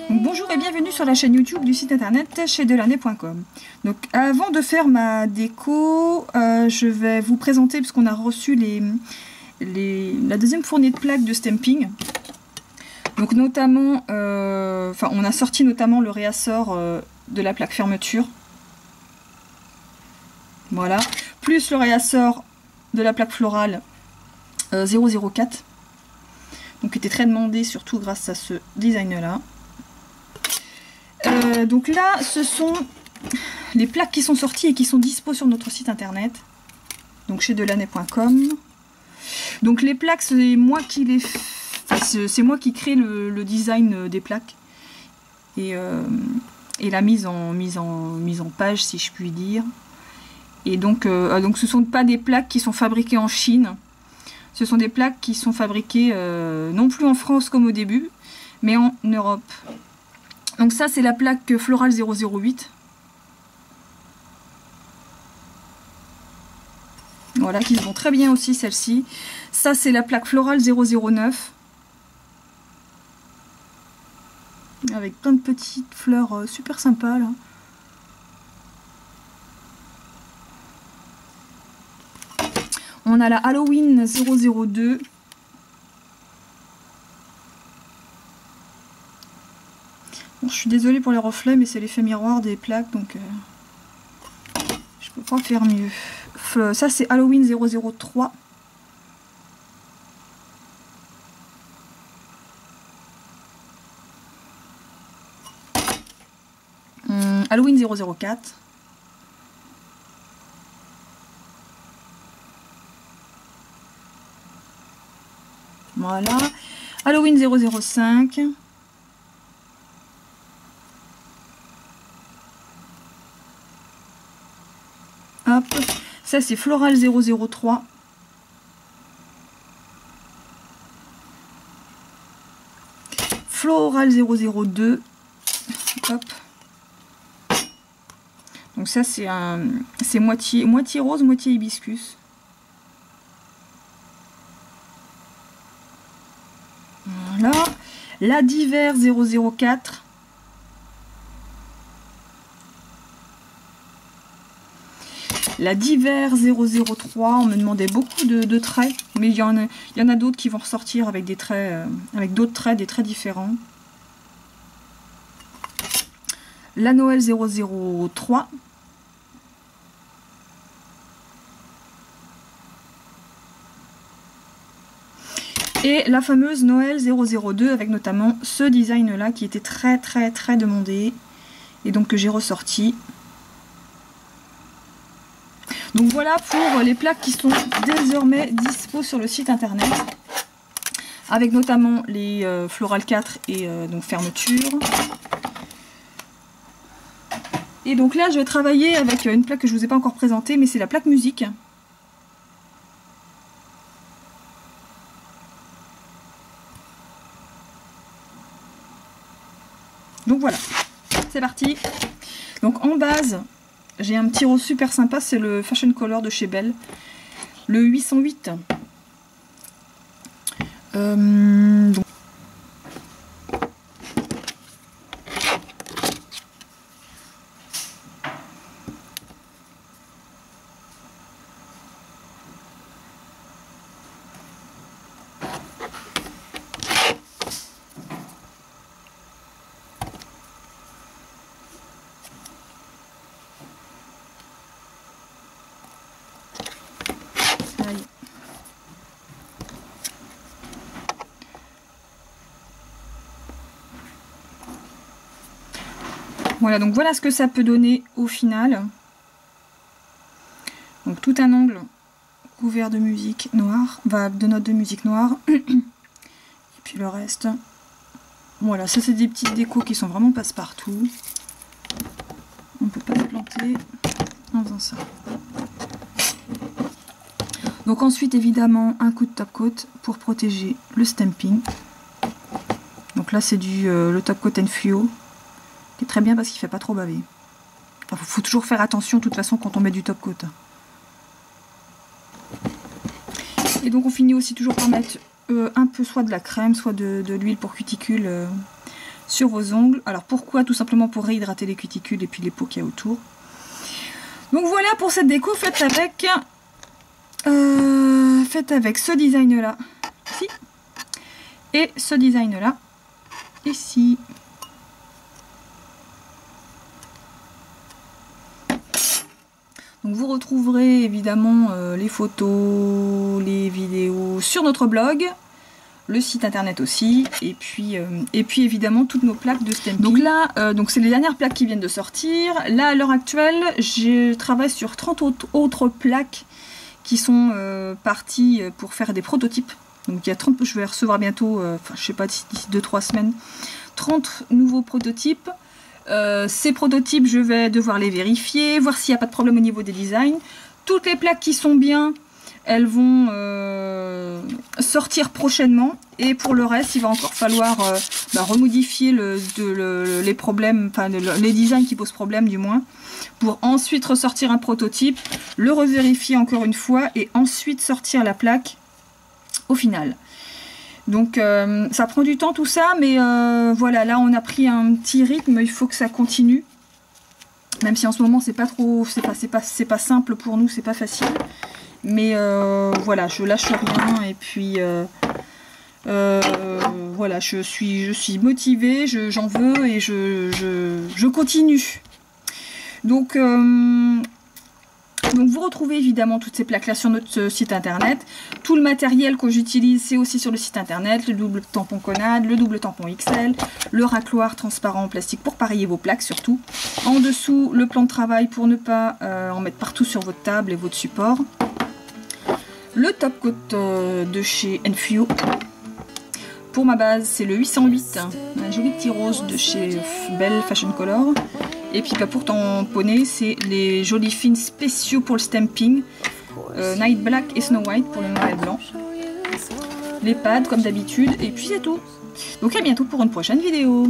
Donc, bonjour et bienvenue sur la chaîne YouTube du site internet chez-delannay.com. Donc avant de faire ma déco, je vais vous présenter, puisqu'on a reçu la deuxième fournée de plaques de stamping. Donc notamment, on a sorti notamment le réassort de la plaque fermeture. Voilà. Plus le réassort de la plaque florale 004. Donc qui était très demandé, surtout grâce à ce design là. Donc là, ce sont les plaques qui sont sorties et qui sont dispo sur notre site internet. Donc chez delannay.com. Donc les plaques, c'est moi qui les... c'est moi qui crée le design des plaques. Et la mise en page, si je puis dire. Et donc ce ne sont pas des plaques qui sont fabriquées en Chine. Ce sont des plaques qui sont fabriquées non plus en France comme au début, mais en Europe. Donc ça, c'est la plaque florale 008. Voilà, qui vont très bien aussi, celle-ci. Ça, c'est la plaque florale 009. Avec plein de petites fleurs super sympas, là. On a la Halloween 002. Bon, je suis désolée pour les reflets, mais c'est l'effet miroir des plaques, donc je peux pas faire mieux. Ça, c'est Halloween 003. Halloween 004. Voilà. Halloween 005. Hop. Ça, c'est Floral 003. Floral 002. Hop. Donc ça, c'est moitié rose, moitié hibiscus. Voilà. La d'hiver 004. La d'hiver 003, on me demandait beaucoup de traits, mais il y en a d'autres qui vont ressortir avec des traits, avec d'autres traits, des traits différents. La Noël 003. Et la fameuse Noël 002 avec notamment ce design là qui était très demandé et donc que j'ai ressorti. Donc voilà pour les plaques qui sont désormais dispo sur le site internet, avec notamment les Floral 4 et donc fermeture. Et donc là je vais travailler avec une plaque que je ne vous ai pas encore présentée, mais c'est la plaque musique. Donc voilà, c'est parti. Donc en base, j'ai un petit rose super sympa, c'est le Fashion Color de chez Belle, le 808. Donc voilà, donc voilà ce que ça peut donner au final. Donc tout un angle couvert de musique noire, de notes de musique noire. Et puis le reste. Voilà, ça c'est des petites décos qui sont vraiment passe-partout. On ne peut pas se planter en faisant ça. Donc ensuite évidemment un coup de top coat pour protéger le stamping. Donc là c'est le top coat and fluo. Qui est très bien parce qu'il ne fait pas trop baver. Il faut toujours faire attention de toute façon quand on met du top coat. Et donc on finit aussi toujours par mettre un peu soit de la crème, soit de l'huile pour cuticule sur vos ongles. Alors pourquoi? Tout simplement pour réhydrater les cuticules et puis les peaux qu'il y a autour. Donc voilà pour cette déco faite avec ce design là ici et ce design là ici. Donc vous retrouverez évidemment les photos, les vidéos sur notre blog, le site internet aussi, et puis évidemment toutes nos plaques de stamping. Donc là, c'est les dernières plaques qui viennent de sortir. Là à l'heure actuelle, je travaille sur 30 autres plaques qui sont parties pour faire des prototypes. Donc il y a 30, je vais recevoir bientôt, enfin je sais pas, d'ici 2-3 semaines, 30 nouveaux prototypes. Ces prototypes, je vais devoir les vérifier, voir s'il n'y a pas de problème au niveau des designs. Toutes les plaques qui sont bien, elles vont sortir prochainement. Et pour le reste, il va encore falloir remodifier les problèmes, enfin les designs qui posent problème du moins, pour ensuite ressortir un prototype, le revérifier encore une fois et ensuite sortir la plaque au final. Donc ça prend du temps tout ça, mais voilà, là on a pris un petit rythme, il faut que ça continue. Même si en ce moment c'est pas trop, c'est pas simple pour nous, c'est pas facile. Mais voilà, je lâche rien et puis voilà, je suis motivée, j'en veux et je continue. Donc vous retrouvez évidemment toutes ces plaques là sur notre site internet. Tout le matériel que j'utilise c'est aussi sur le site internet. Le double tampon Conad, le double tampon XL, le racloir transparent en plastique pour pareiller vos plaques surtout. En dessous le plan de travail pour ne pas en mettre partout sur votre table et votre support. Le top coat de chez Enfio. Pour ma base c'est le 808, un joli petit rose de chez Belle Fashion Color. Et puis pour tamponner, c'est les jolis fins spéciaux pour le stamping. Night Black et Snow White pour le noir et blanc. Les pads comme d'habitude. Et puis c'est tout. Donc à bientôt pour une prochaine vidéo.